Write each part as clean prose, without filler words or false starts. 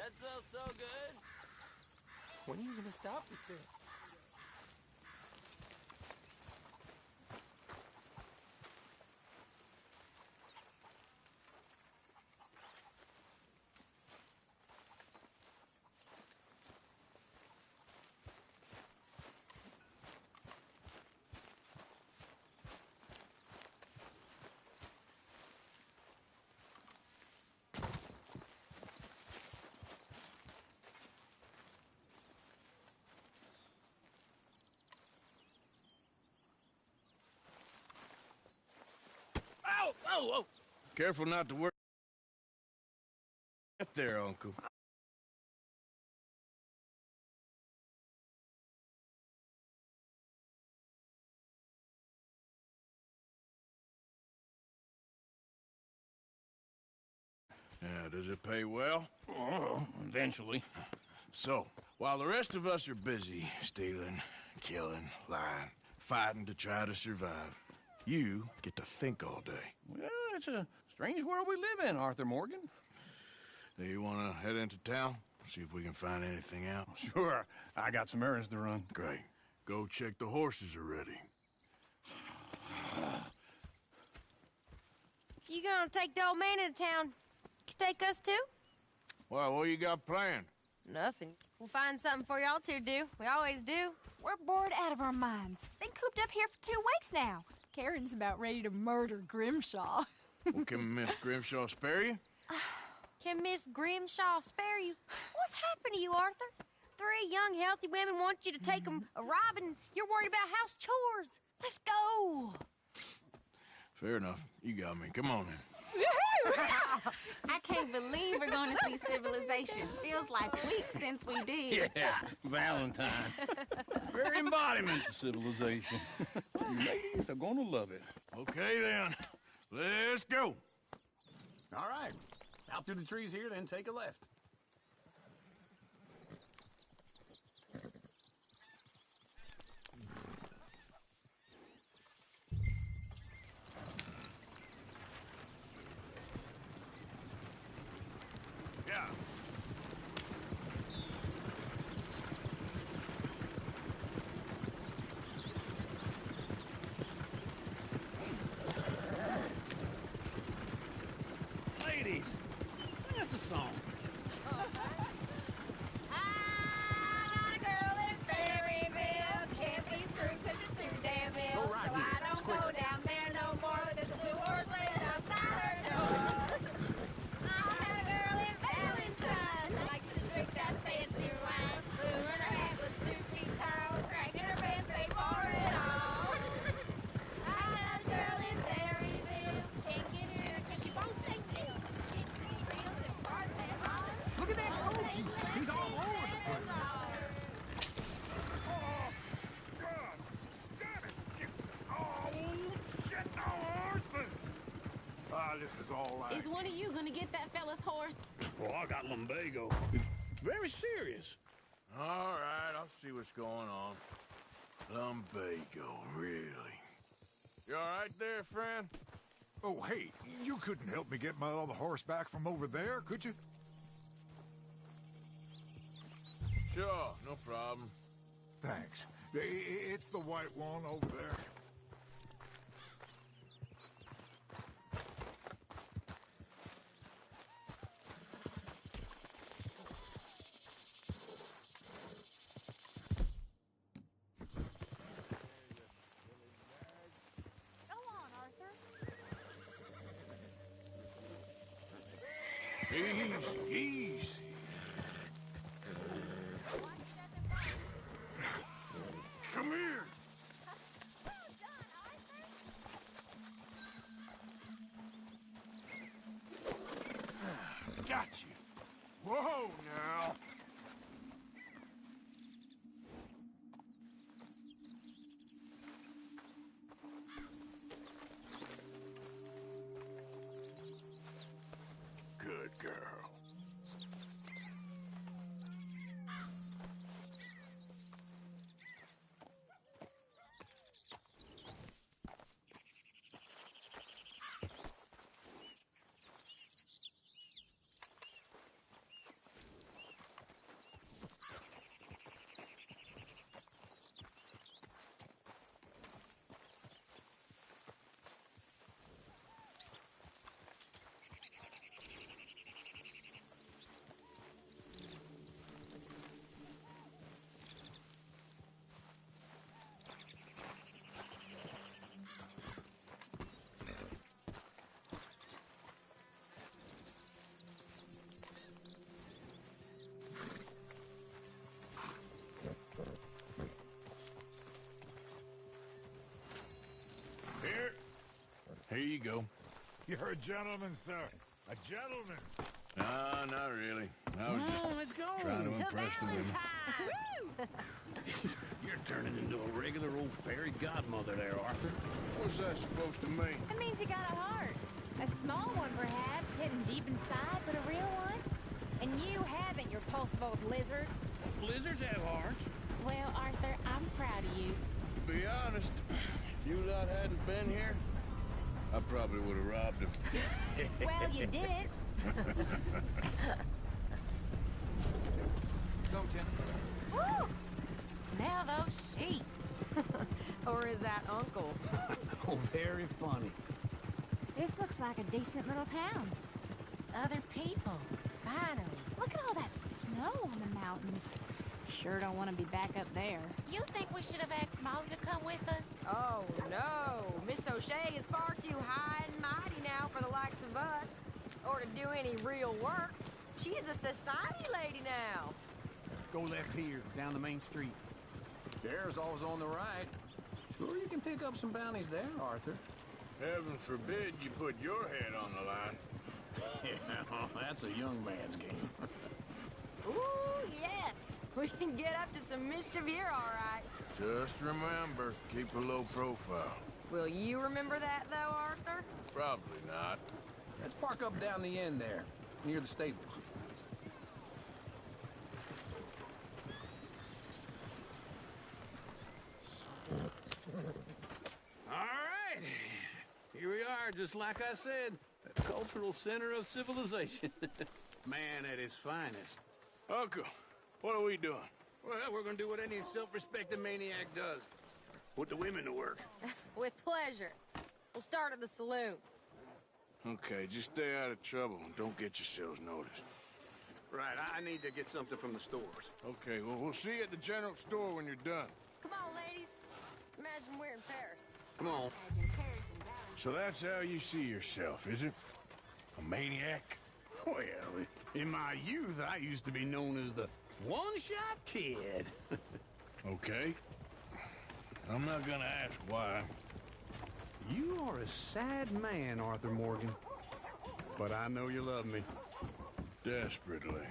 That smells so good. When are you gonna stop with this? Oh! Careful not to work. Get there, Uncle. Yeah, does it pay well? Oh, eventually. So, while the rest of us are busy stealing, killing, lying, fighting to try to survive, you get to think all day. Well, it's a strange world we live in, Arthur Morgan. Do you want to head into town? See if we can find anything out? Sure, I got some errands to run. Great. Go check the horses are ready. You gonna take the old man into town? Can take us too? Well, what you got planned? Nothing. We'll find something for y'all to do. We always do. We're bored out of our minds. Been cooped up here for 2 weeks now. Karen's about ready to murder Grimshaw. Well, can Miss Grimshaw spare you? Can Miss Grimshaw spare you? What's happened to you, Arthur? 3 young, healthy women want you to take them a robbing. You're worried about house chores. Let's go. Fair enough. You got me. Come on then. I can't believe we're going to see civilization. Feels like weeks since we did. Yeah, Valentine. Very embodiment of civilization. You ladies are gonna love it. Okay then. Let's go. All right. Out through the trees here, then take a left. Yeah. Ladies, sing us a song. I got a girl in Ferryville. Can't be screwed 'cause she's too damn ill. Go right so here. I don't go down there no more. There's a blue horse waiting outside her door. I had a girl in Valentine. Likes to drink that fancy wine. Blue in her hat was 2 feet tall. Cracking her pants paid for it all. I had a girl in Ferryville. Can't get her 'cause she won't stay still. She kicks and squeals and barks and hollers. Look at that coach. He's all over the place. This is all right. Is one of you going to get that fella's horse? Well, I got lumbago. Very serious. All right, I'll see what's going on. Lumbago, really? You all right there, friend? Oh, hey, you couldn't help me get my other horse back from over there, could you? Sure, no problem. Thanks. It's the white one over there. Go on, Arthur. Easy. Come here. Well done, Arthur. Got you. Whoa, now. Good girl. Here you go. You're a gentleman, sir. A gentleman. No, not really. I was just let's go. trying to impress the women. You're turning into a regular old fairy godmother there, Arthur. What's that supposed to mean? It means you got a heart. A small one, perhaps, hidden deep inside, but a real one. And you haven't, you repulsive old lizard. Blizzards have hearts. Well, Arthur, I'm proud of you. To be honest, if you lot hadn't been here, I probably would have robbed him. Well, you didn't. Go, Tim. Woo! Smell those sheep. Or is that Uncle? Oh, very funny. This looks like a decent little town. Other people. Finally. Look at all that snow on the mountains. Sure don't want to be back up there. You think we should have asked Molly to come with us? Oh, no. Miss O'Shea is far too high and mighty now for the likes of us. Or to do any real work. She's a society lady now. Go left here, down the main street. Chair's always on the right. Sure you can pick up some bounties there, Arthur. Heaven forbid you put your head on the line. Yeah, that's a young man's game. Ooh, yes. We can get up to some mischief here, all right. Just remember, keep a low profile. Will you remember that, though, Arthur? Probably not. Let's park up down the end there, near the stables. All right. Here we are, just like I said. The cultural center of civilization. Man at his finest. Uncle, what are we doing? Well, we're gonna do what any self-respecting maniac does. Put the women to work. With pleasure. We'll start at the saloon. Okay, just stay out of trouble and don't get yourselves noticed. Right, I need to get something from the stores. Okay, well, we'll see you at the general store when you're done. Come on, ladies. Imagine we're in Paris. Come on. Imagine Paris and Valentine. So that's how you see yourself, is it? A maniac? Well, in my youth, I used to be known as the one-shot kid. Okay. I'm not gonna ask why. You are a sad man, Arthur Morgan. But I know you love me. Desperately.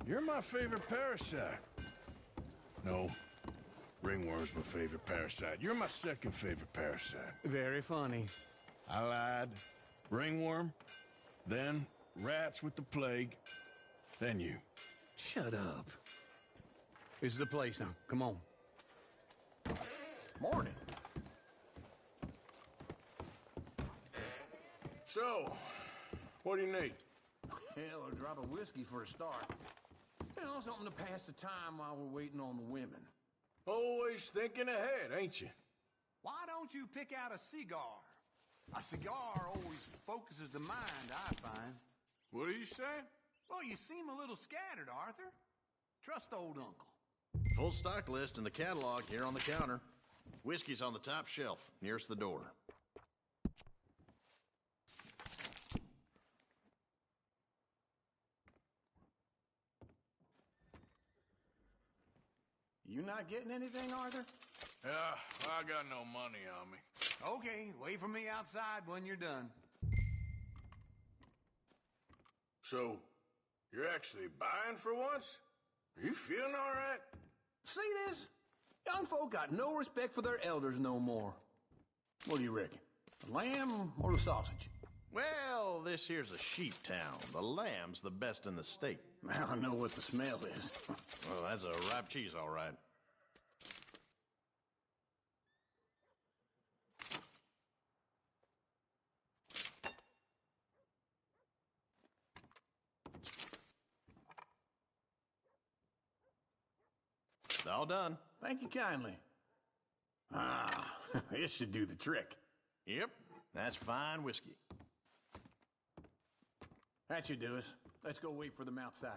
You're my favorite parasite. No. Ringworm's my favorite parasite. You're my second favorite parasite. Very funny. I lied. Ringworm, then rats with the plague, then you. Shut up. This is the place now. Come on. Morning. So, what do you need? Hell, a drop of whiskey for a start. You know, something to pass the time while we're waiting on the women. Always thinking ahead, ain't you? Why don't you pick out a cigar? A cigar always focuses the mind, I find. What are you saying? Well, you seem a little scattered, Arthur. Trust old Uncle. Full stock list in the catalog here on the counter. Whiskey's on the top shelf, nearest the door. You not getting anything, Arthur? Yeah, I got no money on me. Okay, wait for me outside when you're done. So, you're actually buying for once? Are you feeling all right? See this? Young folk got no respect for their elders no more. What do you reckon? The lamb or the sausage? Well, this here's a sheep town. The lamb's the best in the state. Now I know what the smell is. Well, that's a ripe cheese, all right. All done. Thank you kindly. Ah, this should do the trick. Yep, that's fine whiskey. That should do us. Let's go wait for them outside.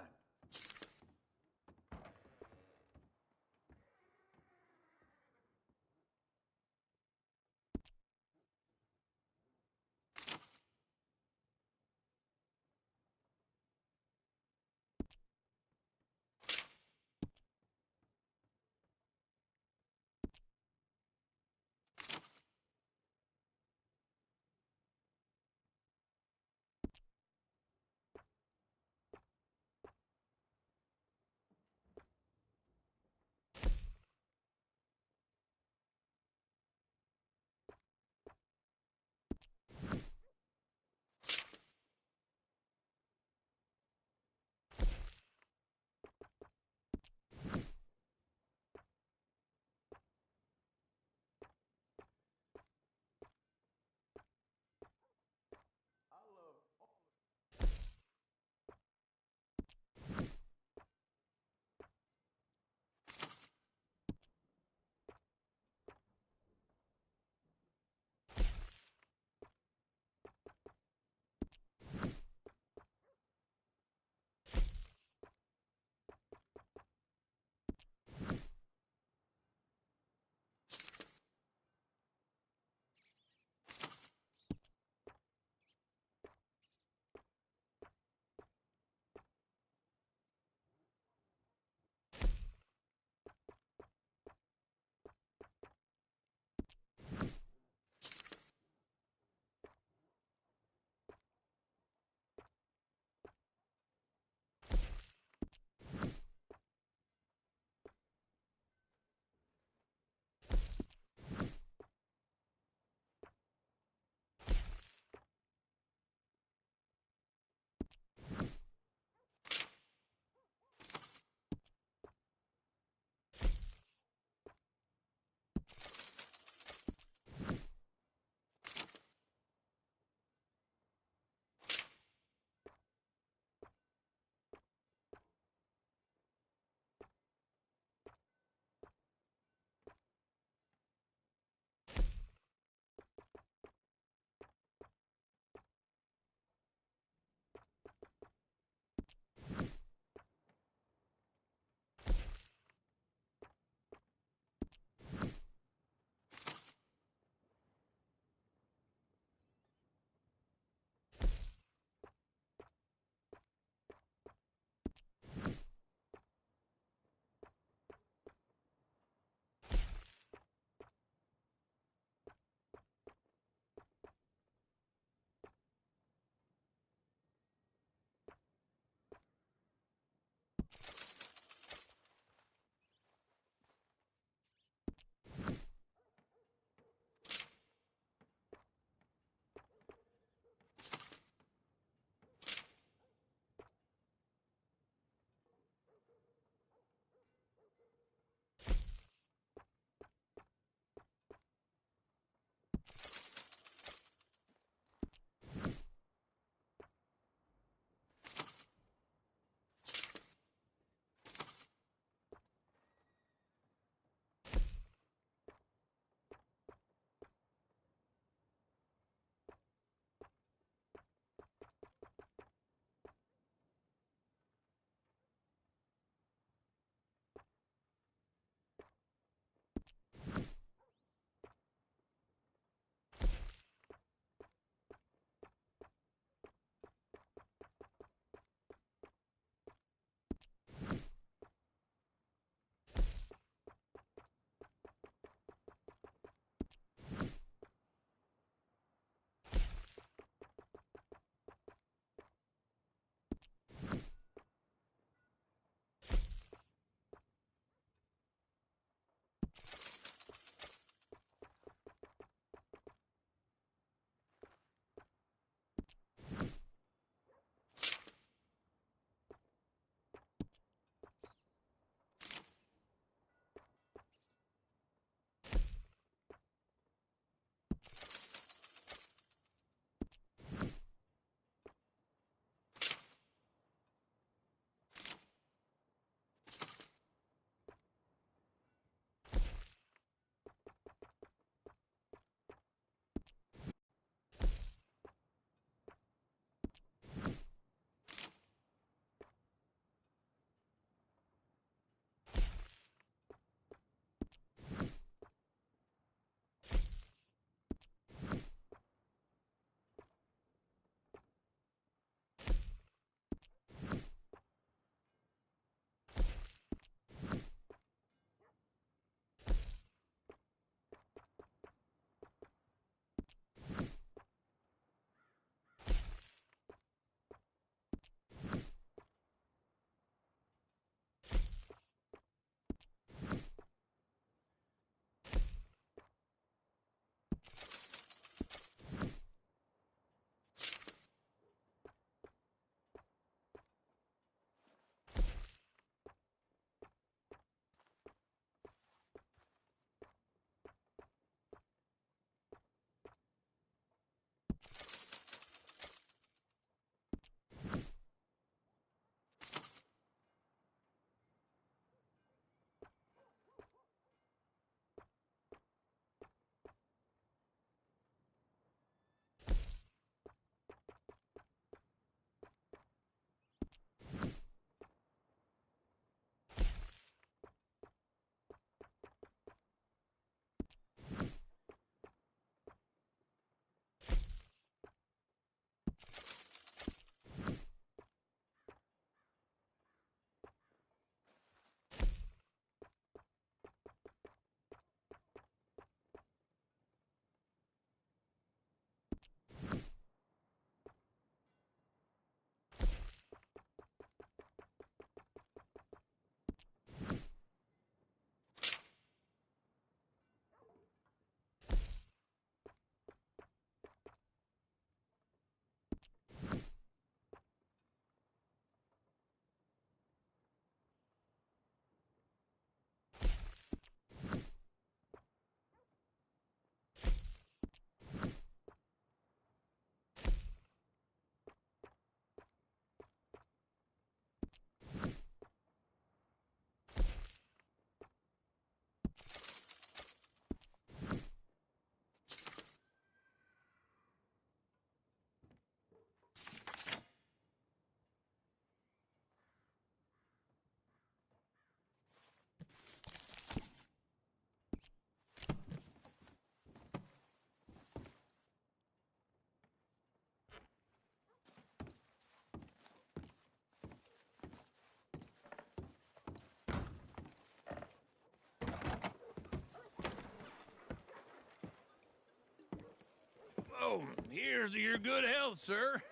Well, here's to your good health, sir.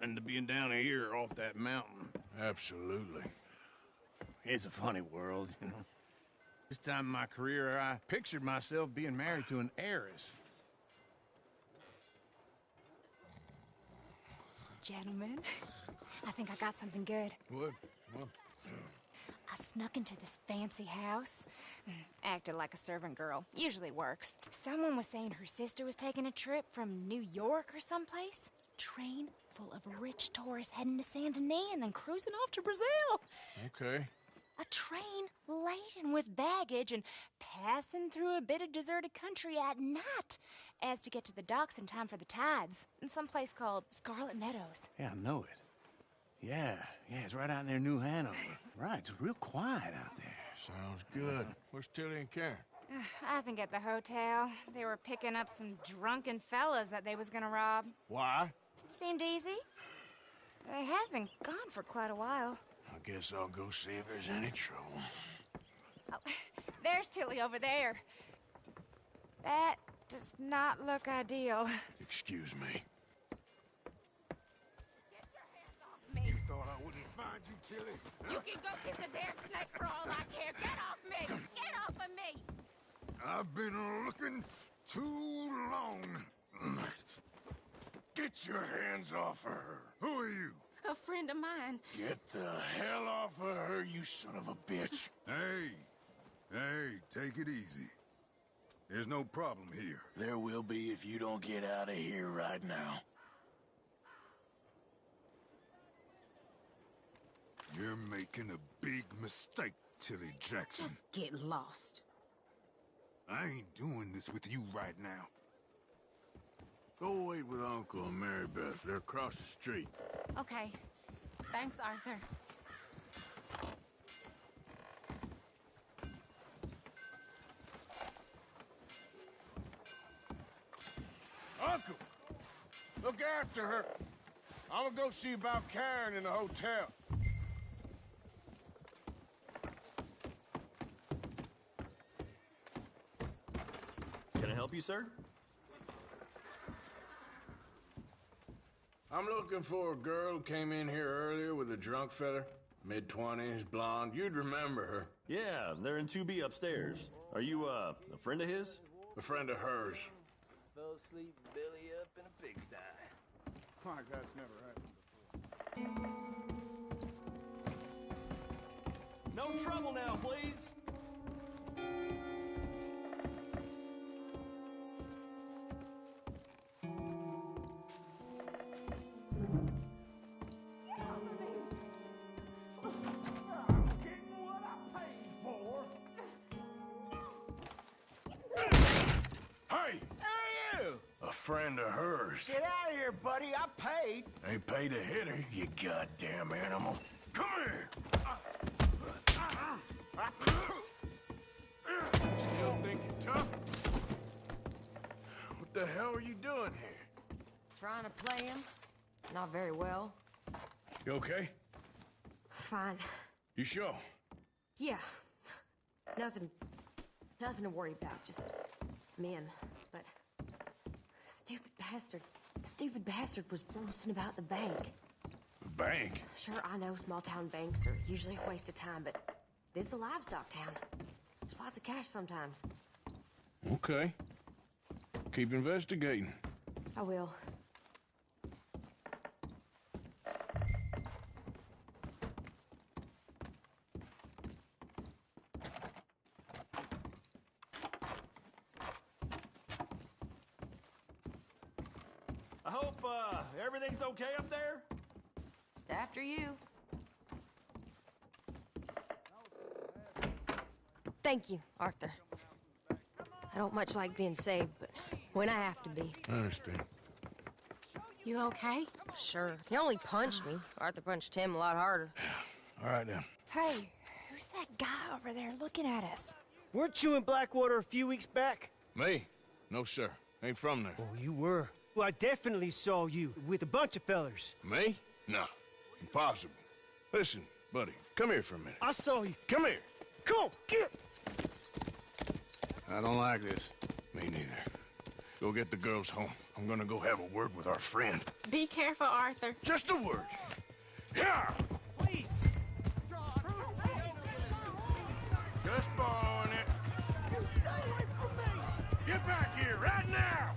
And to being down here off that mountain. Absolutely. It's a funny world, you know. This time in my career, I pictured myself being married to an heiress. Gentlemen, I think I got something good. What? I snuck into this fancy house. Acted like a servant girl. Usually works. Someone was saying her sister was taking a trip from New York or someplace. Train full of rich tourists heading to Saint Denis and then cruising off to Brazil. Okay. A train laden with baggage and passing through a bit of deserted country at night as to get to the docks in time for the tides in some place called Scarlet Meadows. Yeah, I know it. Yeah, it's right out near New Hanover. Right, it's real quiet out there. Sounds good. Where's Tilly and Karen? I think at the hotel. They were picking up some drunken fellas that they was gonna rob. Why? Seemed easy. They have been gone for quite a while. I guess I'll go see if there's any trouble. Oh, there's Tilly over there. That does not look ideal. Excuse me. Get your hands off me. Thought I wouldn't find you, Tilly. You can go kiss a damn snake for all I care. Get off me! Get off of me! I've been looking too long. Get your hands off of her. Who are you? A friend of mine. Get the hell off of her, you son of a bitch. Hey, take it easy. There's no problem here. There will be if you don't get out of here right now. You're making a big mistake, Tilly Jackson. Just get lost. I ain't doing this with you right now. Go wait with Uncle and Mary Beth. They're across the street. Okay. Thanks, Arthur. Uncle! Look after her. I'm gonna go see about Karen in the hotel. Can I help you, sir? I'm looking for a girl who came in here earlier with a drunk fella. Mid-20s, blonde. You'd remember her. Yeah, they're in 2B upstairs. Are you, a friend of his? A friend of hers. Fell asleep belly up in a pigsty. My God, it's never happened before. No trouble now, please. Friend of hers. Get out of here, buddy. I paid. Ain't paid to hit her, you goddamn animal. Come here! Still think you're tough? What the hell are you doing here? Trying to play him. Not very well. You okay? Fine. You sure? Yeah. Nothing to worry about. Just men. But stupid bastard was boasting about the bank. The bank? Sure, I know small town banks are usually a waste of time, but this is a livestock town. There's lots of cash sometimes. Okay. Keep investigating. I will. I hope, everything's okay up there? After you. Thank you, Arthur. I don't much like being saved, but when I have to be. I understand. You okay? Sure. He only punched me. Arthur punched him a lot harder. All right, then. Hey, who's that guy over there looking at us? Weren't you in Blackwater a few weeks back? Me? No, sir. Ain't from there. Oh, you were. Well, I definitely saw you with a bunch of fellers. Me? No. Impossible. Listen, buddy, come here for a minute. I saw you. Come here. Come on, get! I don't like this. Me neither. Go get the girls home. I I'm gonna go have a word with our friend. Be careful, Arthur. Just a word. Yeah! Please. Just borrowing it. Get back here right now!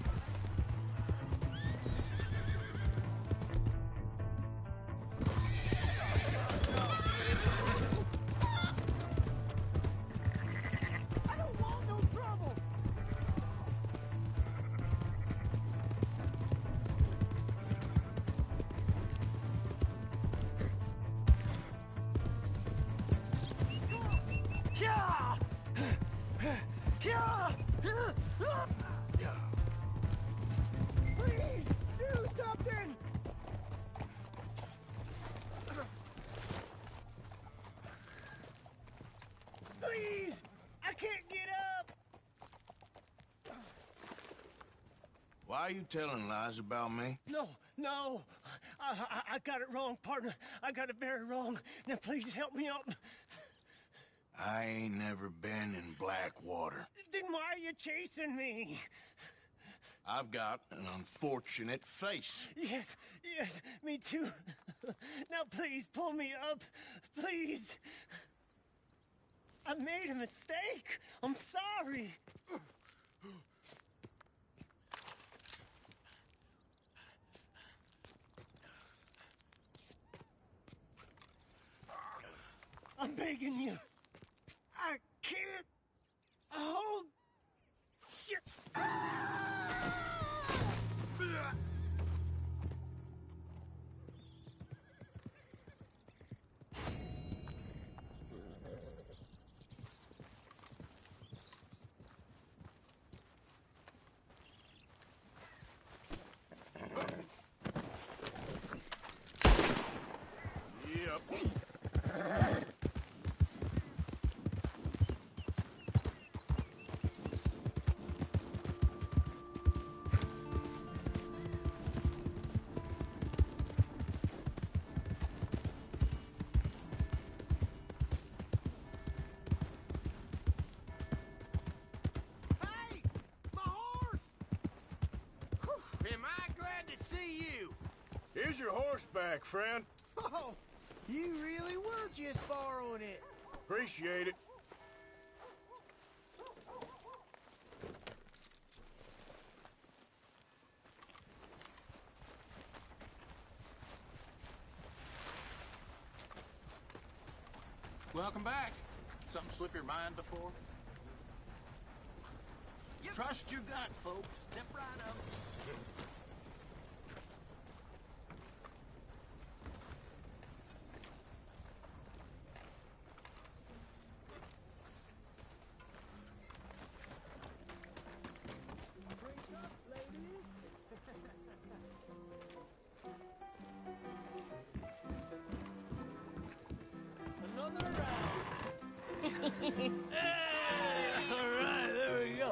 I don't want no trouble. Yeah! Yeah! Please, do something! Please! I can't get up! Why are you telling lies about me? No. I got it wrong, partner. I got it very wrong. Now please help me up. I ain't never been in Blackwater. Then why are you chasing me? I've got an unfortunate face. Yes, me too. Now please pull me up. Please. I made a mistake. I'm sorry. I'm begging you. I can't hold shit. Here's your horseback, friend. Oh, you really were just borrowing it. Appreciate it. Welcome back. Something slip your mind before? Trust your gut, folks. Step right up. Another round. All right, there we go.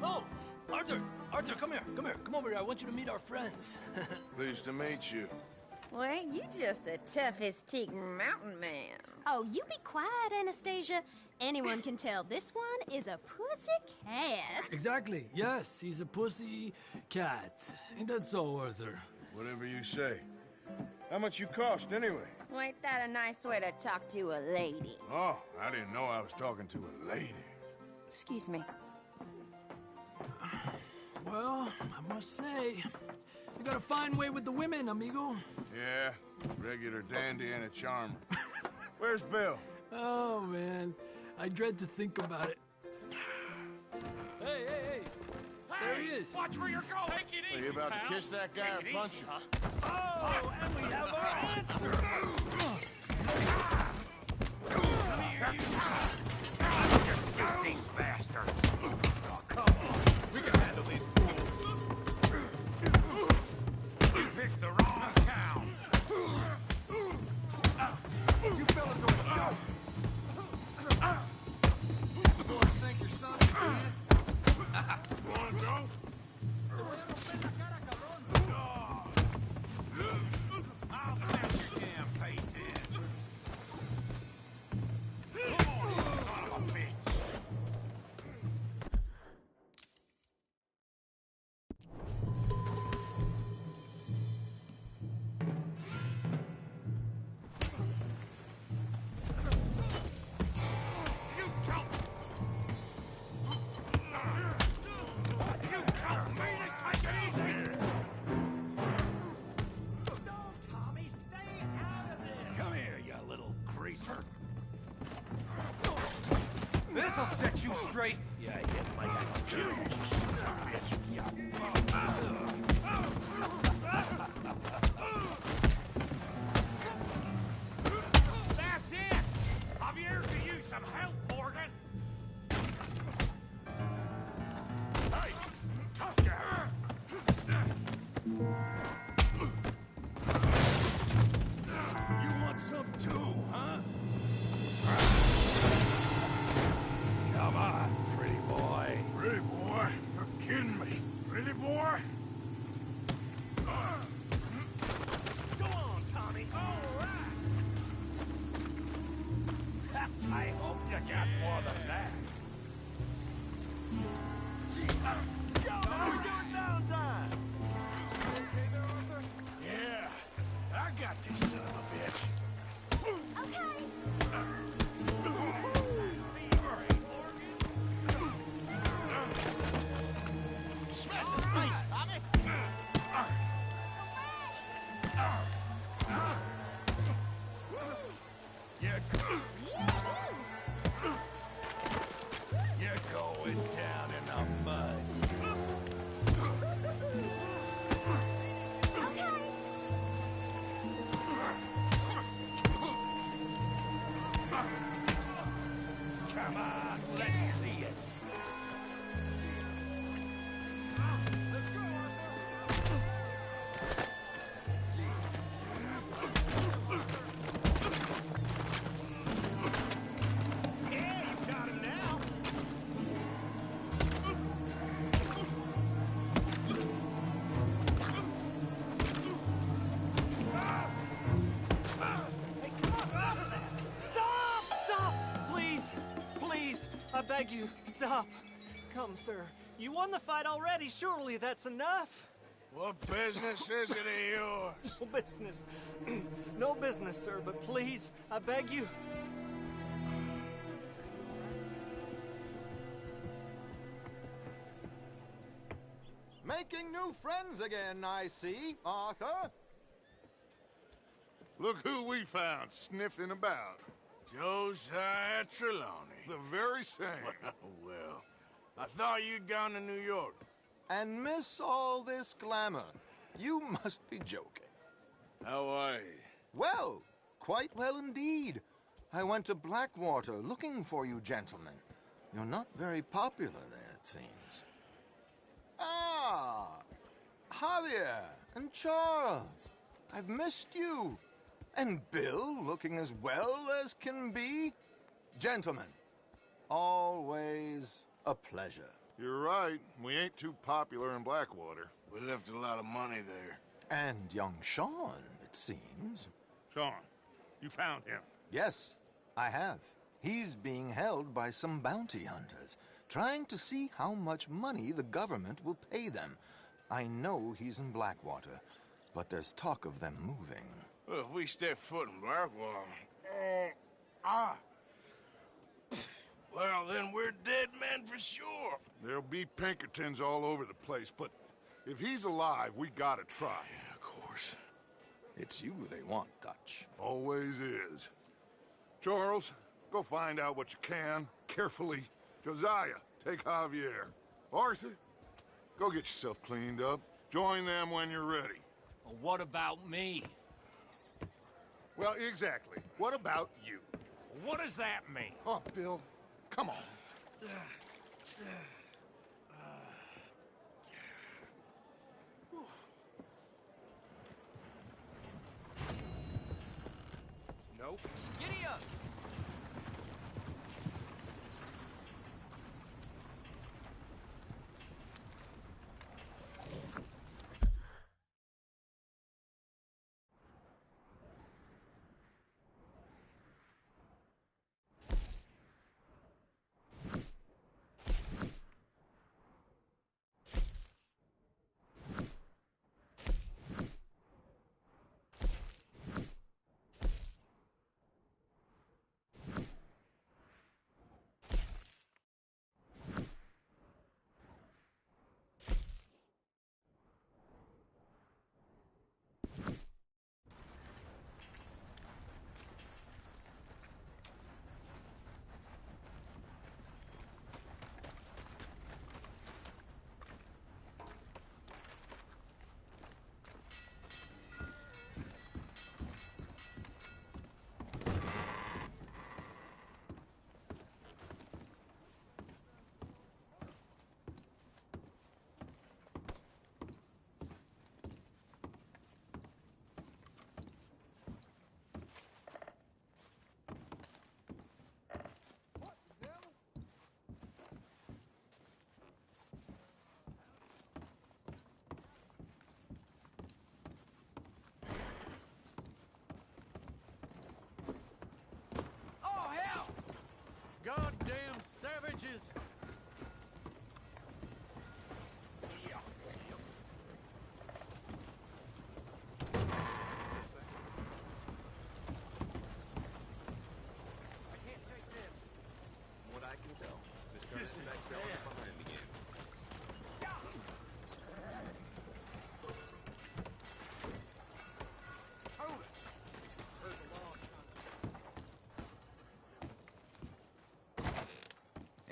Oh, Arthur, come here. Come over here. I want you to meet our friends. Pleased to meet you. Well, ain't you just the toughest teak mountain man? Oh, you be quiet, Anastasia. Anyone can tell this one is a pussy cat. Exactly. Yes, he's a pussy cat. Ain't that so, Arthur? Whatever you say. How much you cost, anyway? Well, ain't that a nice way to talk to a lady? Oh, I didn't know I was talking to a lady. Excuse me. Well, I must say, you got a fine way with the women, amigo. Yeah, regular dandy and a charmer. Where's Bill? Oh, man. I dread to think about it. Hey! There he is. Watch where you're going. Take it easy, Are you about pal. to kiss that guy or punch him? Oh, and we have our answer. Come here, you. Just shoot these bastards. Oh, come on. We can handle these fools. You picked the wrong town. bastard! This'll set you straight. Yeah, hit like I kill you, son of a bitch. That's it! Javier could use some help, Morgan. Hey, tough guy. You want some too, huh? Come on, pretty boy. Pretty boy? You're kidding me. Pretty boy? Go on, Tommy. All right. I hope you got more than that. Joe, how we doing downtime? Yeah, I got this son of a bitch. Smash his face, Tommy! You're going down in the mud. Come on, let's see it. Yeah, you got him now. Stop! Stop! Please! Please! I beg you, stop. Come, sir. You won the fight already. Surely that's enough. What business is it of yours? No business. No business, sir, but please, I beg you. Making new friends again, I see, Arthur. Look who we found sniffing about. Josiah Trelawney. The very same. Well, I thought you'd gone to New York. And miss all this glamour. You must be joking. How are you? Well, quite well indeed. I went to Blackwater looking for you gentlemen. You're not very popular there, it seems. Ah! Javier and Charles. I've missed you. And Bill looking as well as can be. Gentlemen, always a pleasure. You're right. We ain't too popular in Blackwater. We left a lot of money there. And young Sean, it seems. Sean, you found him. Yes, I have. He's being held by some bounty hunters, trying to see how much money the government will pay them. I know he's in Blackwater, but there's talk of them moving. Well, if we step foot in Blackwater... Well, then we're dead men for sure. There'll be Pinkertons all over the place, but if he's alive, we gotta try. Yeah, of course. It's you they want, Dutch. Always is. Charles, go find out what you can, carefully. Josiah, take Javier. Arthur, go get yourself cleaned up. Join them when you're ready. Well, what about me? Well, exactly. What about you? What does that mean? Oh, Bill, come on. Nope. Giddy up!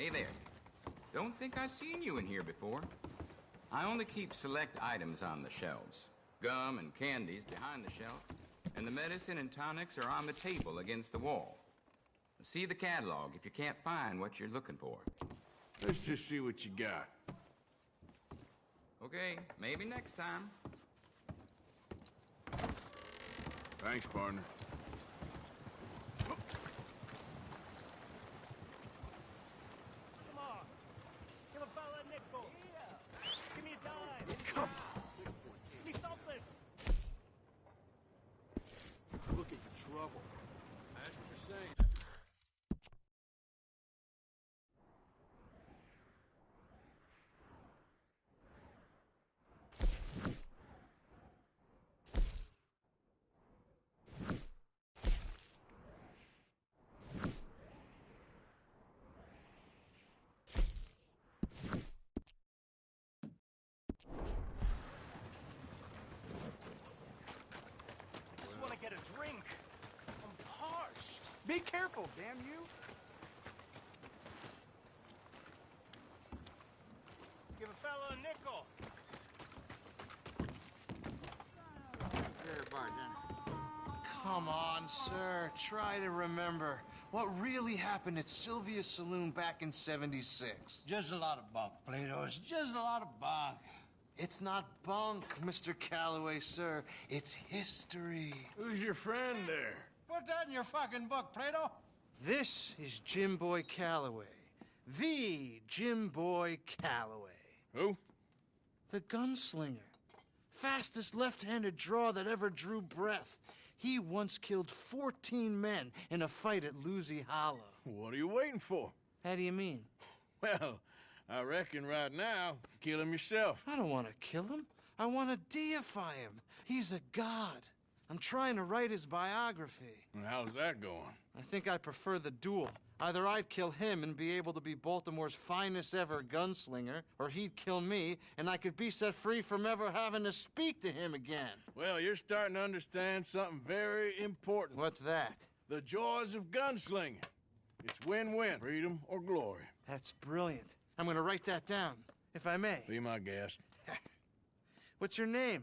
Hey there. Don't think I've seen you in here before. I only keep select items on the shelves. Gum and candies behind the shelf, and the medicine and tonics are on the table against the wall. See the catalog if you can't find what you're looking for. Let's just see what you got. Okay, maybe next time. Thanks, partner. Come on. Give a fella a nickel. Yeah. Give me a dime. Come on. Give me something. Looking for trouble. That's what you're saying. Just want to get a drink. I'm parched. Be careful, damn you. Give a fella a nickel. Here, bartender. Come on, sir. Try to remember. What really happened at Sylvia's Saloon back in '76? Just a lot of bunk, Plato. It's just a lot of bunk. It's not bunk, Mr. Calloway, sir. It's history. Who's your friend there? Put that in your fucking book, Plato. This is Jim Boy Calloway. The Jim Boy Calloway. Who? The gunslinger. Fastest left-handed draw that ever drew breath. He once killed 14 men in a fight at Lucy Hollow. What are you waiting for? How do you mean? Well, I reckon right now, kill him yourself. I don't want to kill him. I want to deify him. He's a god. I'm trying to write his biography. And how's that going? I think I prefer the duel. Either I'd kill him and be able to be Baltimore's finest ever gunslinger, or he'd kill me and I could be set free from ever having to speak to him again. Well, you're starting to understand something very important. What's that? The joys of gunslinging. It's win-win, freedom or glory. That's brilliant. I'm going to write that down, if I may. Be my guest. What's your name?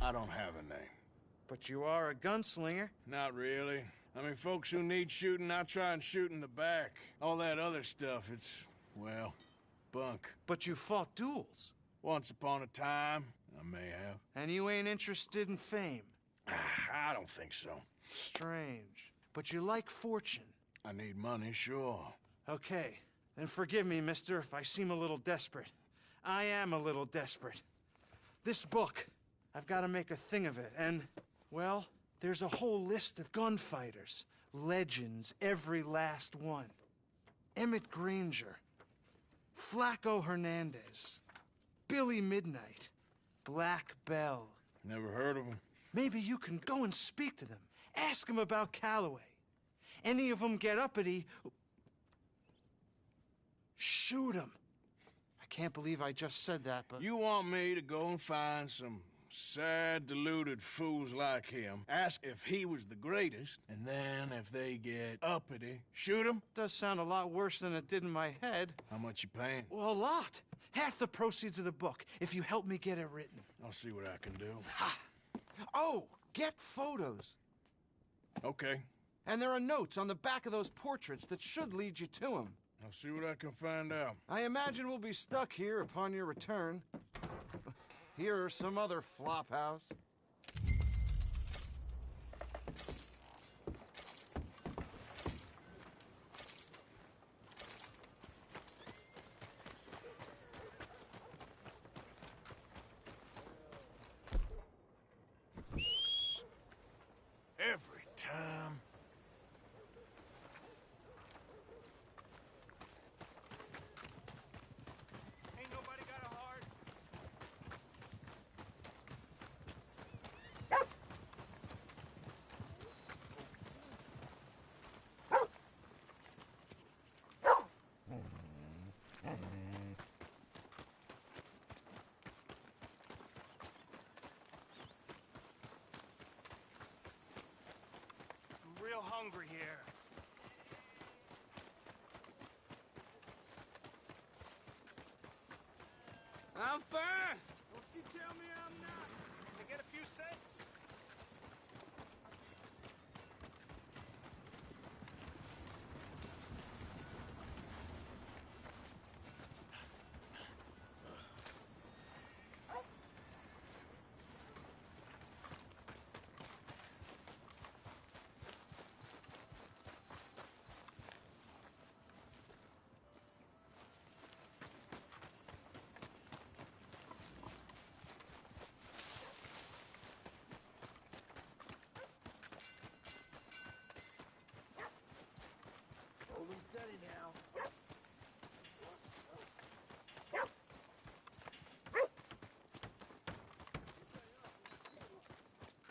I don't have a name. But you are a gunslinger. Not really. I mean, folks who need shooting, I try and shoot in the back. All that other stuff, it's, well, bunk. But you fought duels. Once upon a time, I may have. And you ain't interested in fame. I don't think so. Strange. But you like fortune. I need money, sure. Okay. Then forgive me, mister, if I seem a little desperate. I am a little desperate. This book, I've got to make a thing of it, and, well, there's a whole list of gunfighters. Legends, every last one. Emmett Granger. Flaco Hernandez. Billy Midnight. Black Bell. Never heard of them. Maybe you can go and speak to them. Ask them about Calloway. Any of them get uppity, shoot them. I can't believe I just said that, but... You want me to go and find some sad, deluded fools like him, ask if he was the greatest, and then if they get uppity, shoot him? Does sound a lot worse than it did in my head. How much you paying? Well, a lot. Half the proceeds of the book, if you help me get it written. I'll see what I can do. Ha! Oh, get photos. Okay. And there are notes on the back of those portraits that should lead you to him. I'll see what I can find out. I imagine we'll be stuck here upon your return. Here are some other flophouse. Every time. Ain't nobody got a heart. I'm real hungry here. I'm fine. Don't you tell me I'm not. Can I get a few cents? Holding steady now.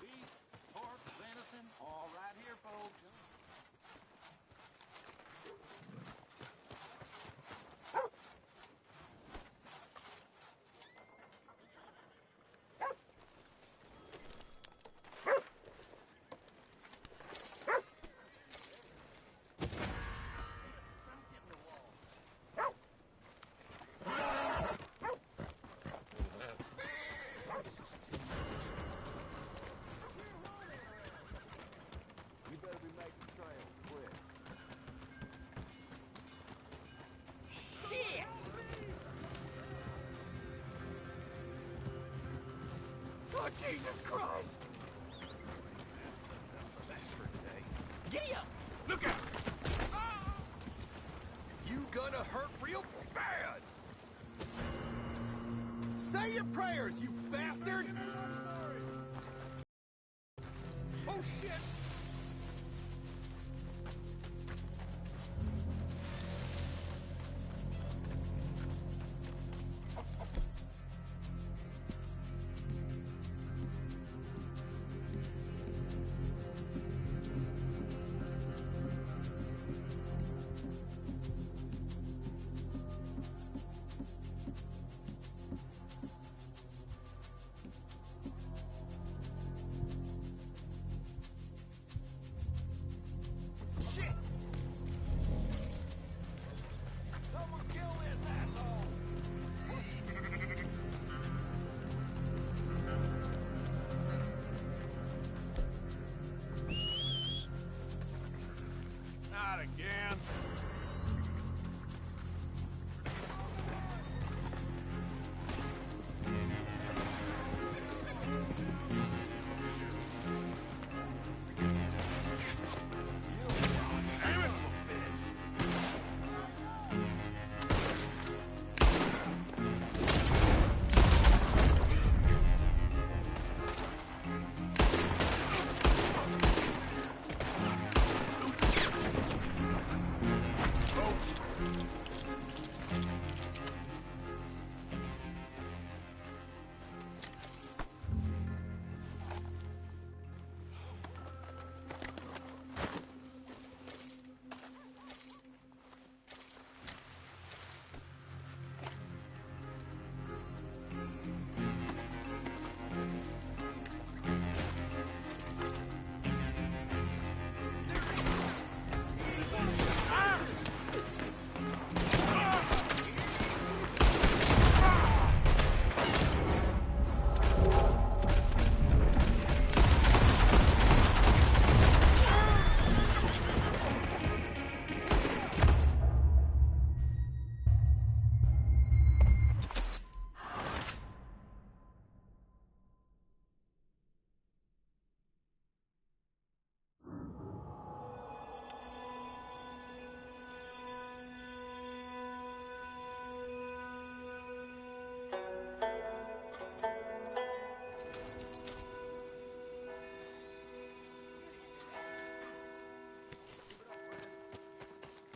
Beef, pork, venison, all right here, folks. You better be making trails quick. Shit! Oh, Jesus Christ! Giddy up! Look out! You gonna hurt real bad! Say your prayers, you bastard! Oh, shit! again.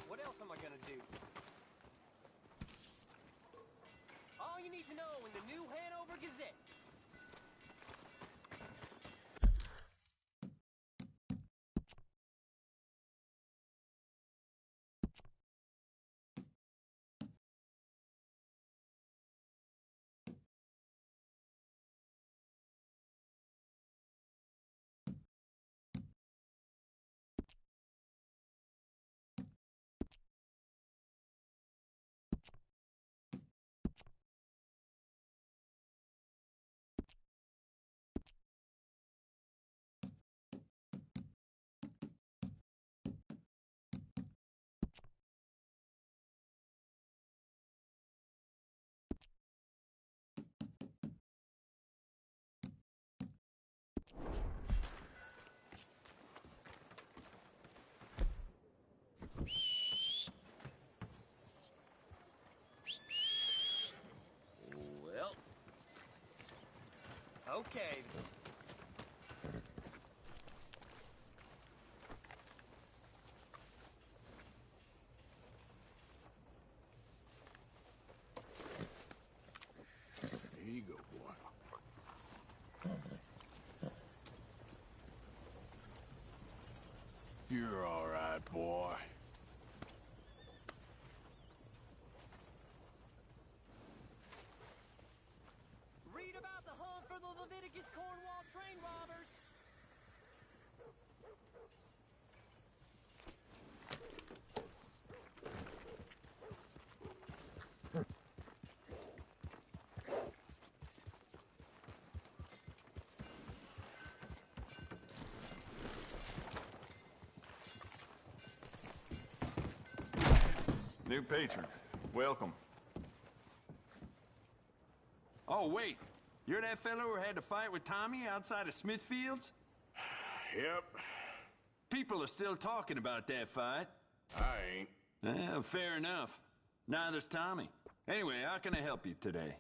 What else am I gonna do? All you need to know in the new Hanover Gazette. Well, okay. Here you go, boy. You're all right, boy. Read about the hunt for the Leviticus Cornwall train robbers. New patron. Welcome. Oh, wait. You're that fellow who had to fight with Tommy outside of Smithfield's? Yep. People are still talking about that fight. I ain't. Fair enough. Neither's Tommy. Anyway, how can I help you today?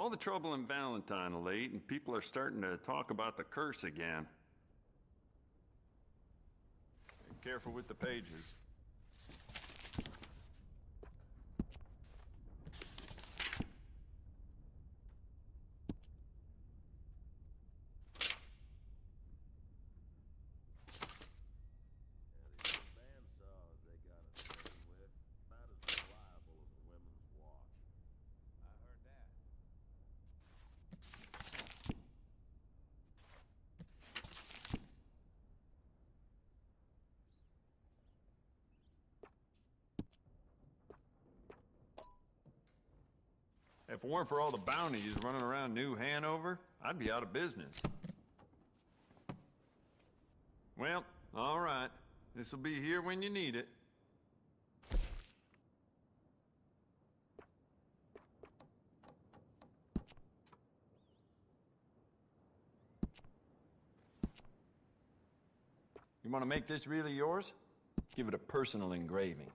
All the trouble in Valentine of late, and people are starting to talk about the curse again. Be careful with the pages. If it weren't for all the bounties running around New Hanover, I'd be out of business. Well, all right. This'll be here when you need it. You want to make this really yours? Give it a personal engraving.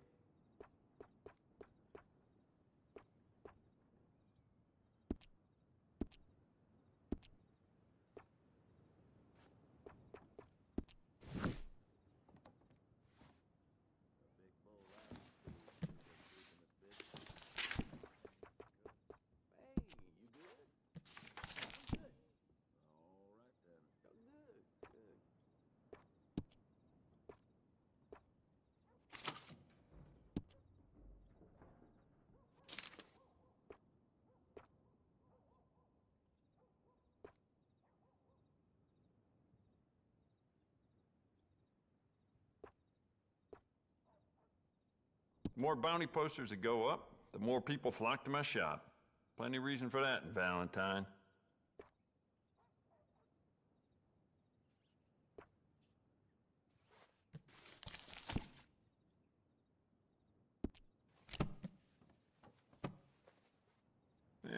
The more bounty posters that go up, the more people flock to my shop. Plenty of reason for that in Valentine.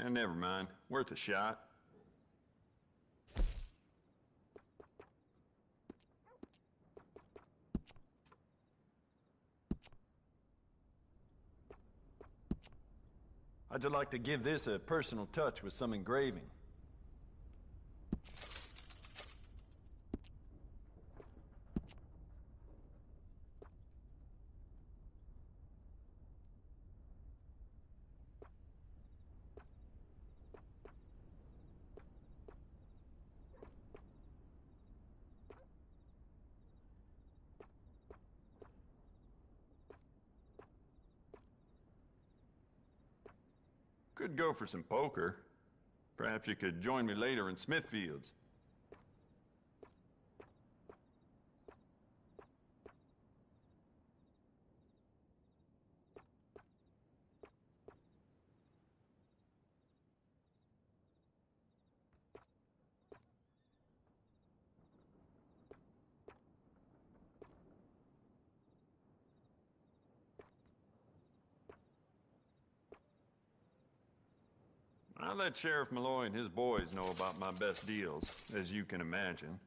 Never mind. Worth a shot. I'd just like to give this a personal touch with some engraving. Could go for some poker. Perhaps you could join me later in Smithfield's. I let Sheriff Malloy and his boys know about my best deals, as you can imagine.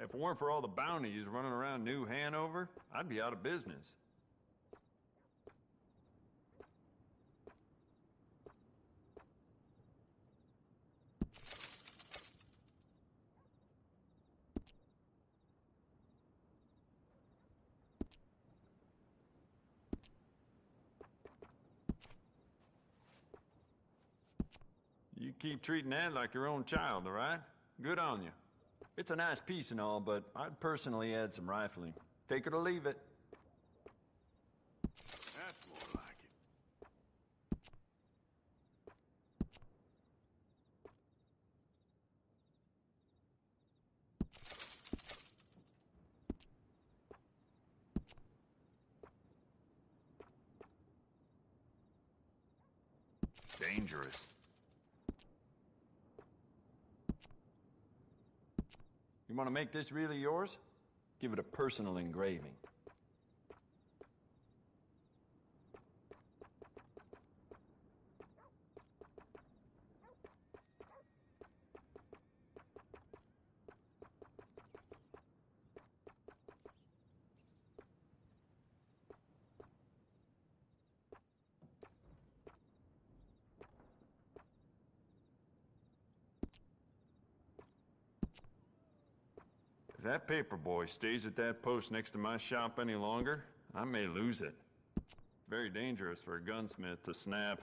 If it weren't for all the bounties running around New Hanover, I'd be out of business. You keep treating that like your own child, all right? Good on you. It's a nice piece and all, but I'd personally add some rifling. Take it or leave it. That's more like it. Dangerous. You want to make this really yours? Give it a personal engraving. If that paper boy stays at that post next to my shop any longer, I may lose it. Very dangerous for a gunsmith to snap.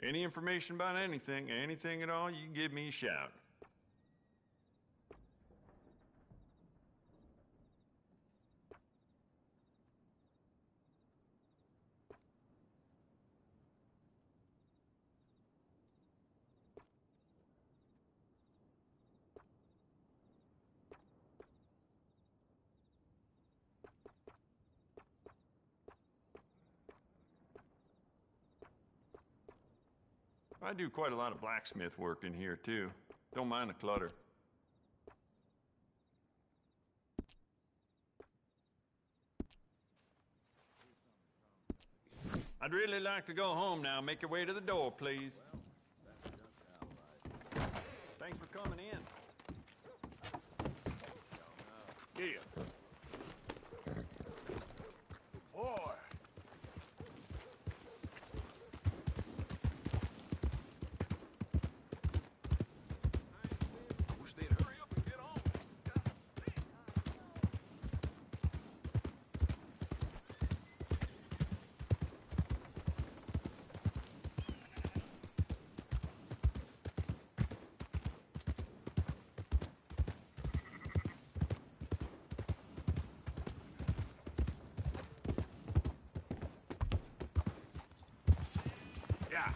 Any information about anything at all, you give me a shout. I do quite a lot of blacksmith work in here, too. Don't mind the clutter. I'd really like to go home now. Make your way to the door, please. Thanks for coming in. Yeah. Boy. Wish they'd hurry up and get on. Yeah.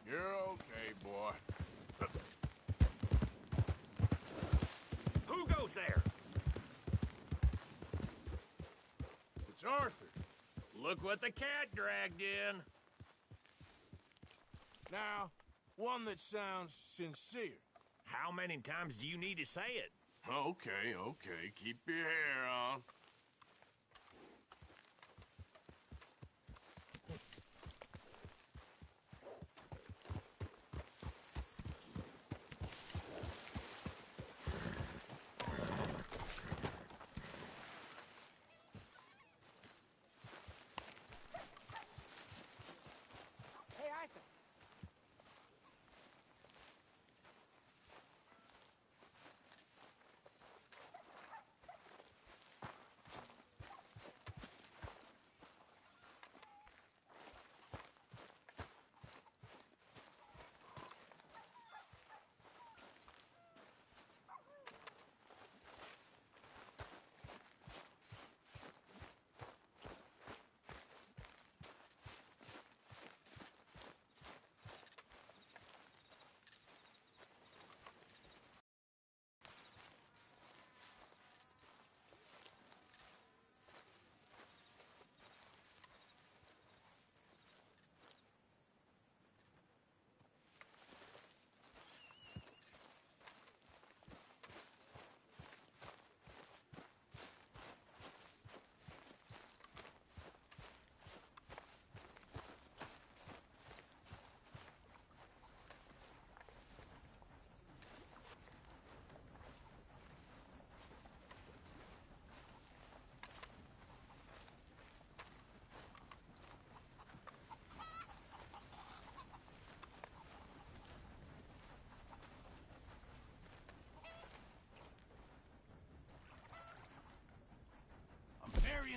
You're okay, boy. Who goes there? It's Arthur. Look what the cat dragged in. Now, one that sounds sincere. How many times do you need to say it? Okay, okay. Keep your hair on. Hey, Arthur.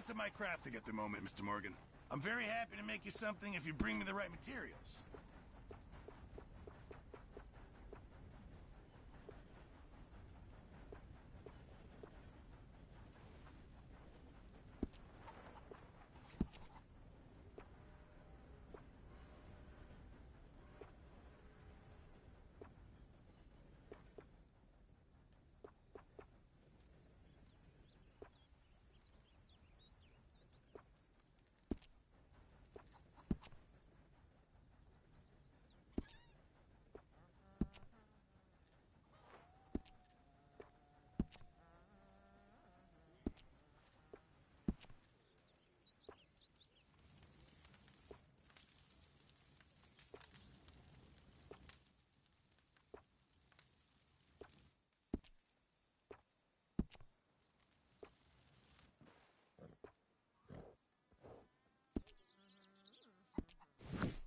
to my crafting at the moment, Mr. Morgan. I'm very happy to make you something if you bring me the right materials.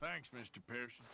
Thanks, Mr. Pearson.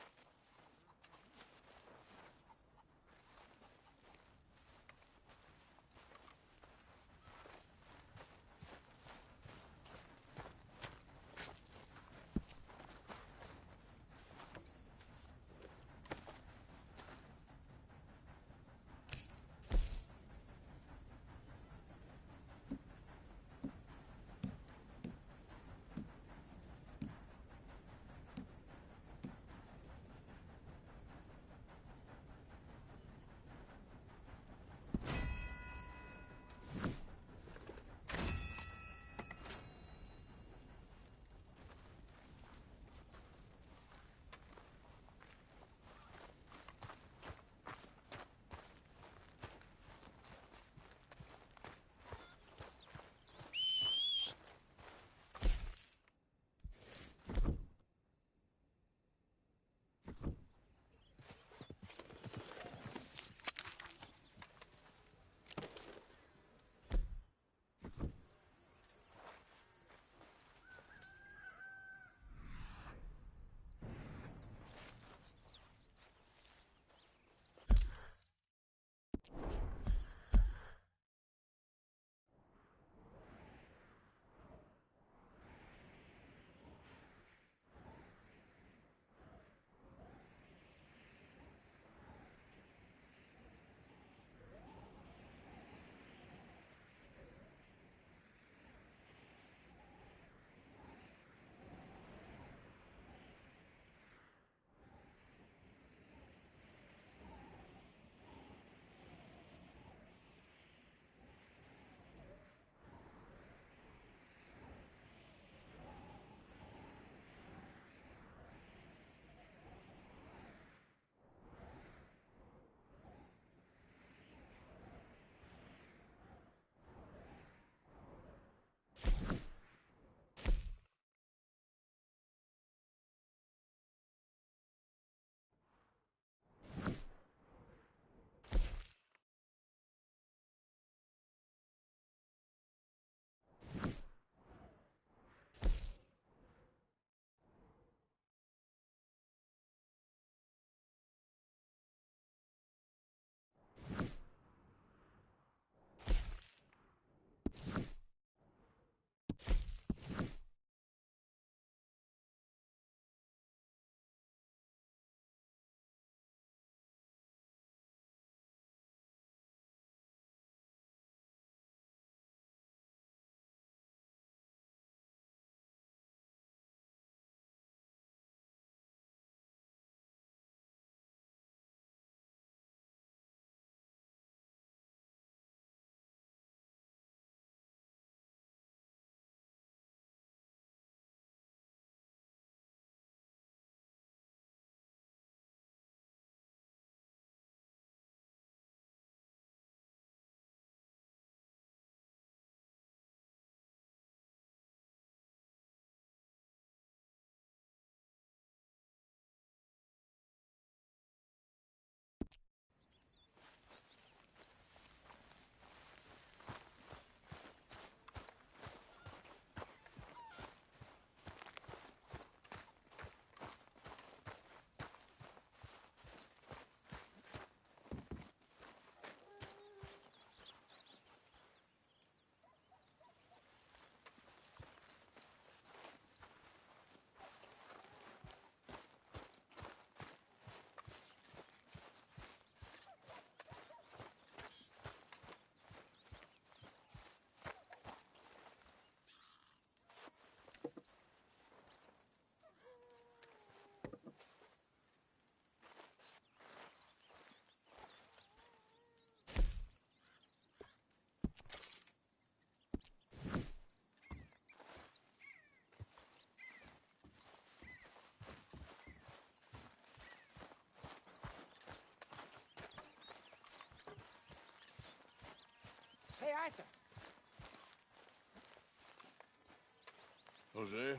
Jose?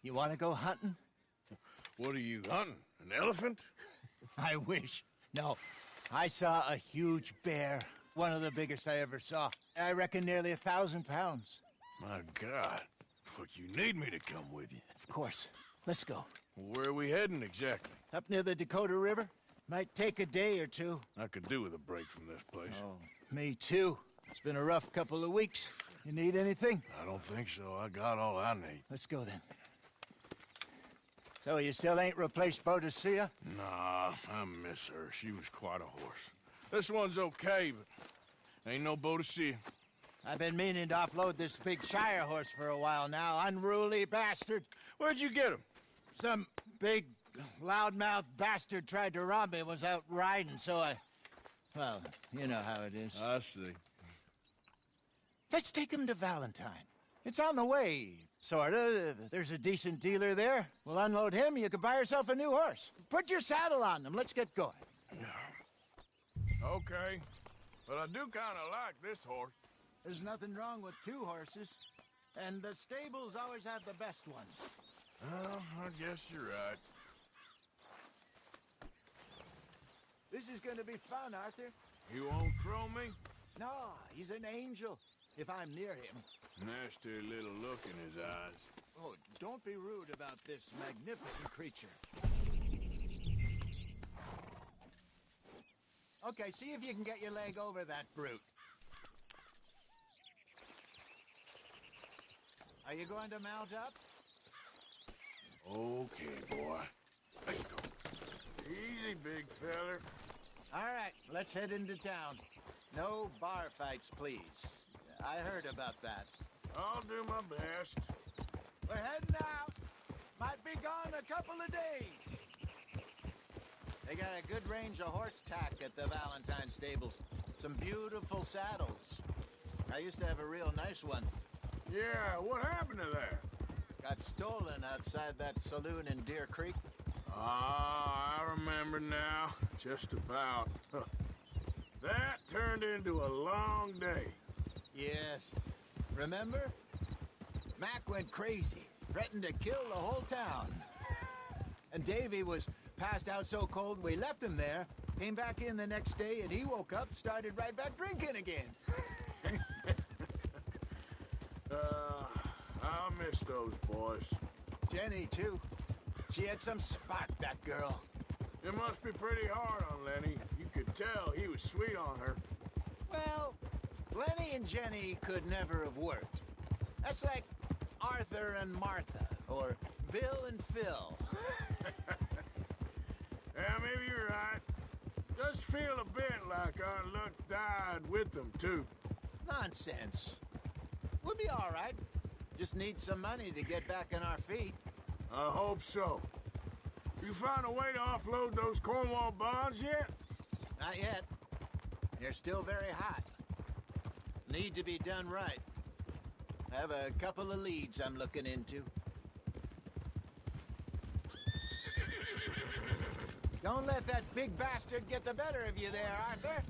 You want to go hunting? What are you hunting? An elephant? I wish. No. I saw a huge bear. One of the biggest I ever saw. I reckon nearly 1,000 pounds. My God. But you need me to come with you. Of course. Let's go. Where are we heading exactly? Up near the Dakota River. Might take a day or two. I could do with a break from this place. Oh, me too. It's been a rough couple of weeks. You need anything? I don't think so. I got all I need. Let's go then. So you still ain't replaced Boadicea? Nah, I miss her. She was quite a horse. This one's okay, but ain't no Boadicea. I've been meaning to offload this big Shire horse for a while now. Unruly bastard. Where'd you get him? Some big, loudmouth bastard tried to rob me and was out riding, so I... Well, you know how it is. I see. Let's take him to Valentine. It's on the way, sorta. There's a decent dealer there. We'll unload him, you can buy yourself a new horse. Put your saddle on him, let's get going. Okay, but I do kind of like this horse. There's nothing wrong with two horses, and the stables always have the best ones. Well, I guess you're right. This is gonna be fun, Arthur. He won't throw me? No, he's an angel, if I'm near him. Nasty little look in his eyes. Oh, don't be rude about this magnificent creature. Okay, see if you can get your leg over that brute. Are you going to mount up? Okay, boy. Let's go. Easy, big feller. All right, let's head into town. No bar fights, please. I heard about that. I'll do my best. We're heading out. Might be gone a couple of days. They got a good range of horse tack at the Valentine stables. Some beautiful saddles. I used to have a real nice one. Yeah, what happened to that? Got stolen outside that saloon in Deer Creek. Ah, I remember now. Just about. That turned into a long day. Yes. Remember? Mac went crazy, threatened to kill the whole town. And Davy was passed out so cold we left him there, came back in the next day, and he woke up, started right back drinking again. I'll miss those boys. Jenny, too. She had some spot, that girl. It must be pretty hard on Lenny. You could tell he was sweet on her. Well, Lenny and Jenny could never have worked. That's like Arthur and Martha, or Bill and Phil. Yeah, maybe you're right. Does feel a bit like our luck died with them, too. Nonsense. We'll be all right. Just need some money to get back on our feet. I hope so. You found a way to offload those Cornwall bonds yet? Not yet. They're still very hot. Need to be done right. I have a couple of leads I'm looking into. Don't let that big bastard get the better of you there, Arthur.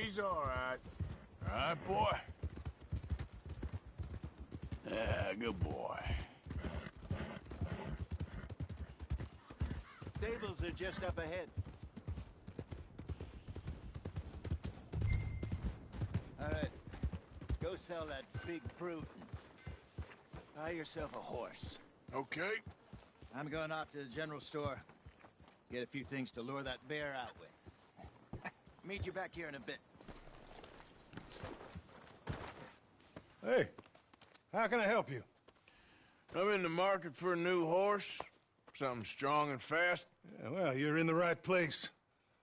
He's all right. All right, boy. Good boy. Stables are just up ahead. All right. Go sell that big brute. Buy yourself a horse. Okay. I'm going off to the general store. Get a few things to lure that bear out with. Meet you back here in a bit. Hey, how can I help you? I'm in the market for a new horse. Something strong and fast. Yeah, well, you're in the right place.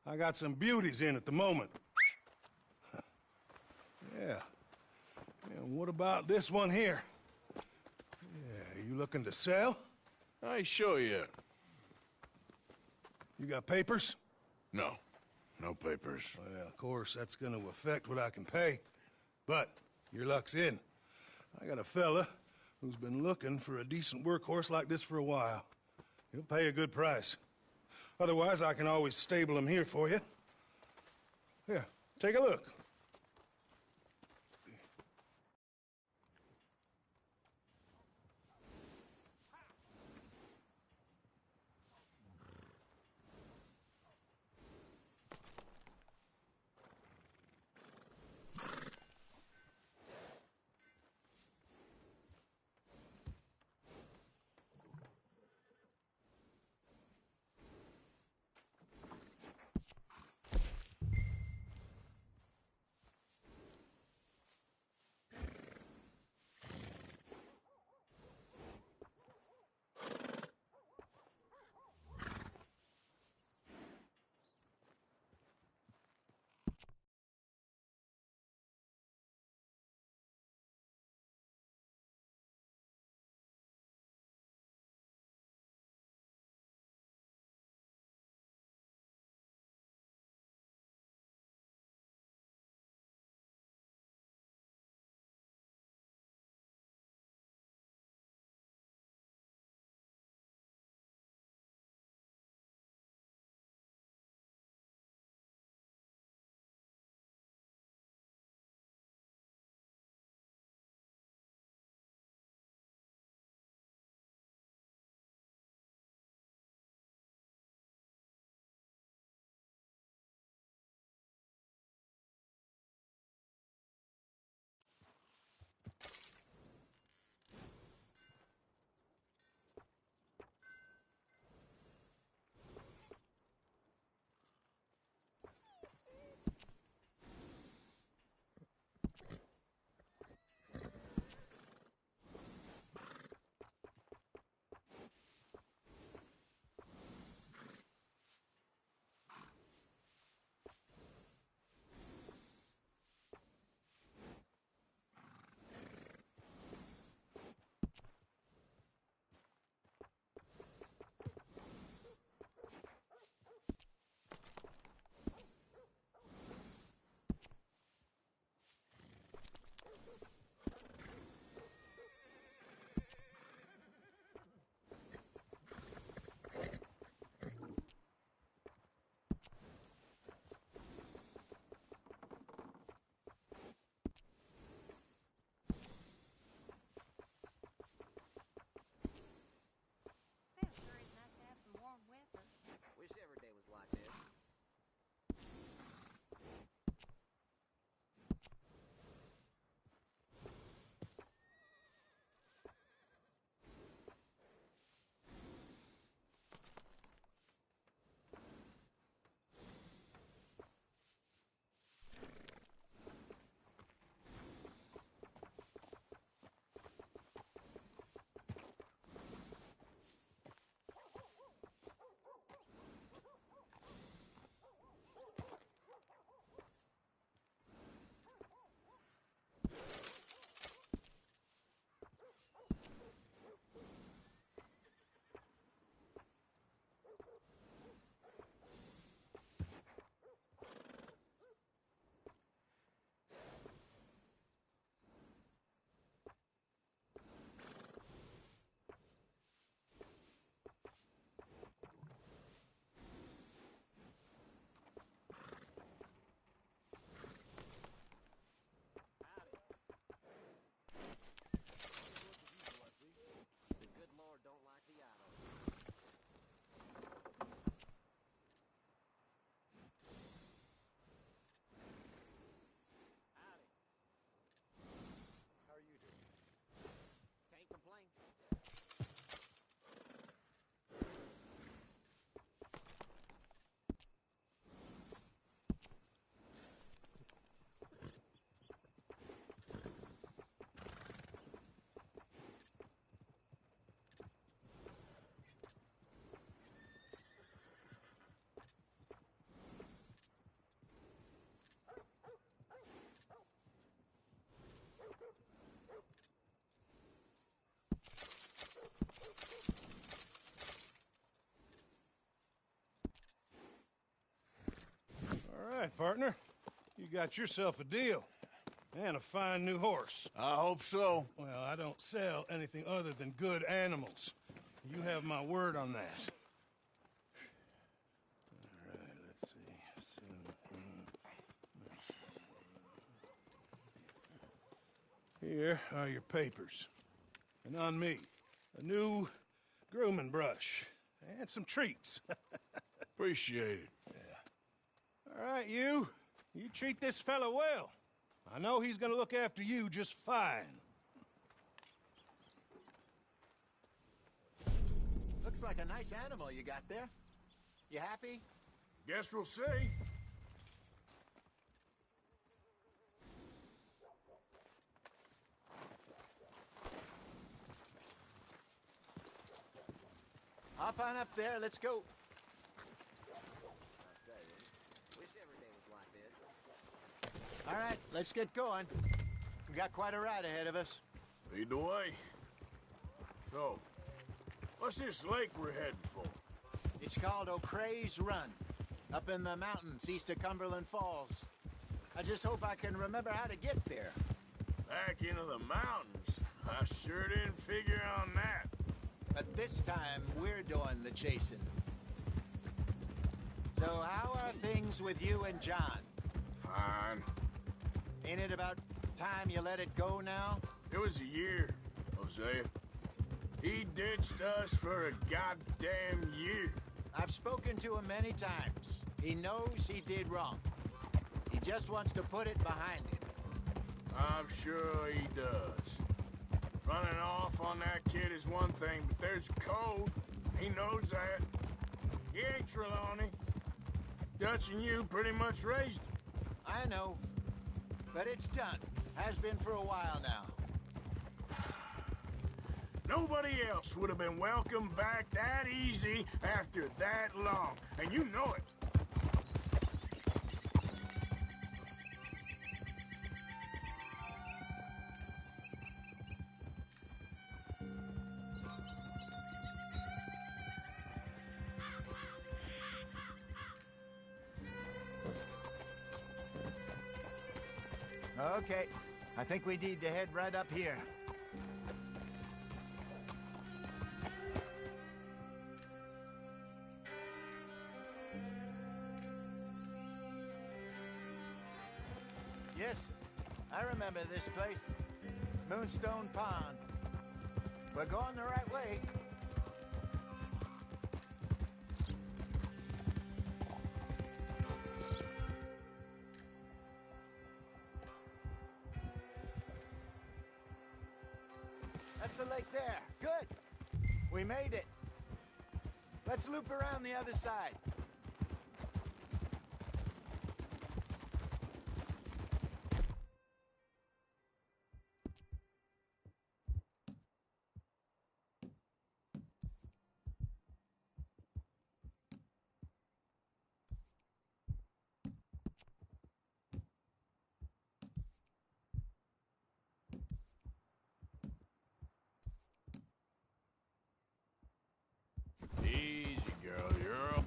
I got some beauties in at the moment. Yeah. And what about this one here? Yeah, you looking to sell? I ain't sure yet. You got papers? No. No papers. Well, of course, that's gonna affect what I can pay. But your luck's in. I got a fella who's been looking for a decent workhorse like this for a while. He'll pay a good price. Otherwise, I can always stable him here for you. Here, take a look. partner. You got yourself a deal. And a fine new horse. I hope so. Well, I don't sell anything other than good animals. You have my word on that. All right, let's see. Here are your papers. And on me, a new grooming brush. And some treats. Appreciate it. Yeah. All right, you. You treat this fella well. I know he's gonna look after you just fine. Looks like a nice animal you got there. You happy? Guess we'll see. Hop on up there, let's go. All right, let's get going. We got quite a ride ahead of us. Lead the way. So, what's this lake we're heading for? It's called O'Creagh's Run, up in the mountains east of Cumberland Falls. I just hope I can remember how to get there. Back into the mountains? I sure didn't figure on that. But this time, we're doing the chasing. So how are things with you and John? Fine. Ain't it about time you let it go now? It was a year, Hosea. He ditched us for a goddamn year. I've spoken to him many times. He knows he did wrong. He just wants to put it behind him. I'm sure he does. Running off on that kid is one thing, but there's a code. He knows that. He ain't Trelawney. Dutch and you pretty much raised him. I know. But it's done. Has been for a while now. Nobody else would have been welcomed back that easy after that long. And you know it. Okay. I think we need to head right up here. Yes, I remember this place. Moonstone Pond. We're going the right way. That's the lake there. Good. We made it. Let's loop around the other side. Easy, girl. You're up.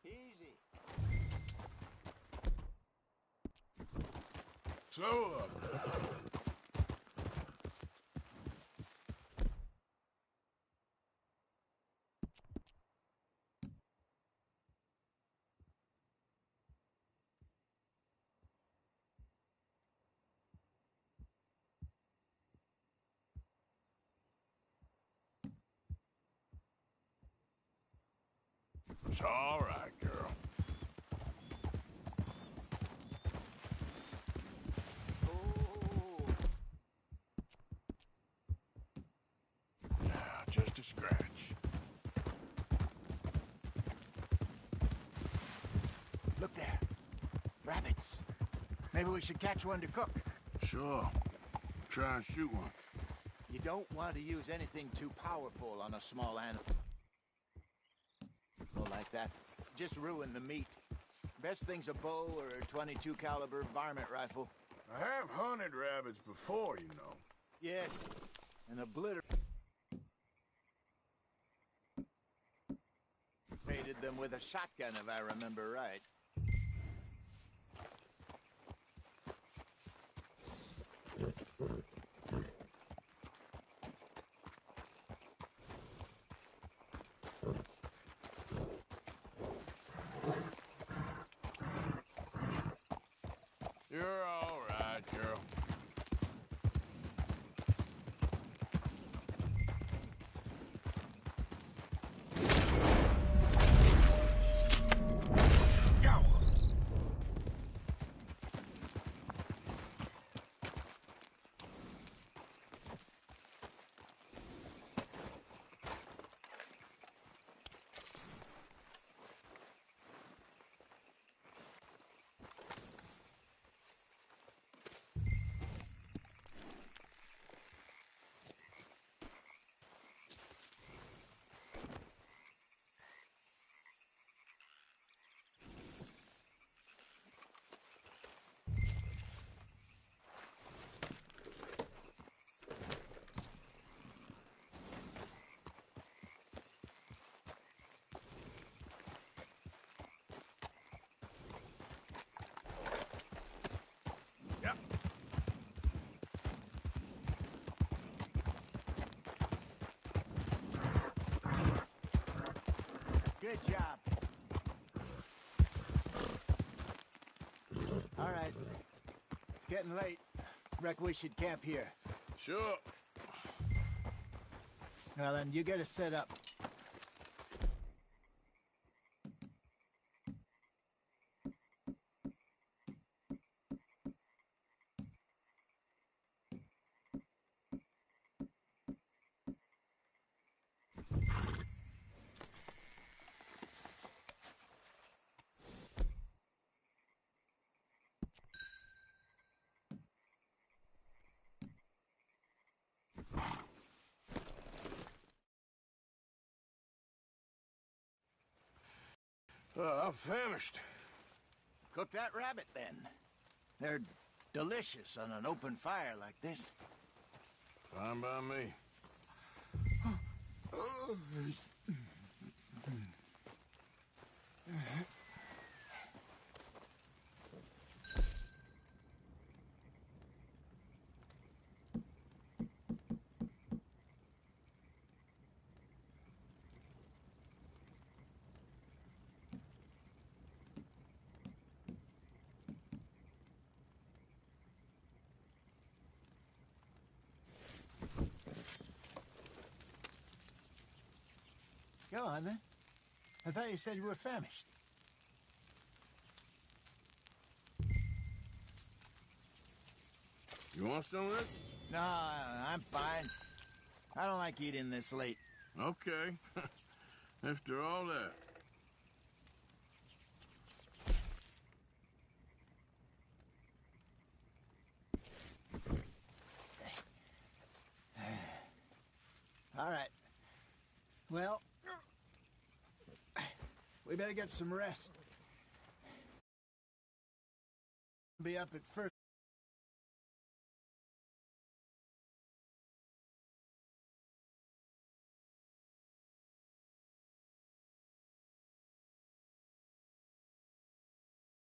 Easy. Slow up. It's all right, girl. Now, just a scratch. Look there. Rabbits. Maybe we should catch one to cook. Sure. Try and shoot one. You don't want to use anything too powerful on a small animal like that. Just ruin the meat. Best thing's a bow or a .22 caliber varmint rifle. I have hunted rabbits before, you know. Yes, and obliterated them with a shotgun, if I remember right. You're all right, girl. Good job. All right. It's getting late. Reckon we should camp here. Sure. Well, then, you get us set up. I'm famished. Cook that rabbit, then. They're delicious on an open fire like this. Fine by me. Go on, then. I thought you said you were famished. You want some of this? No, I'm fine. I don't like eating this late. Okay. After all that. All right. Well, we better get some rest. Be up at first.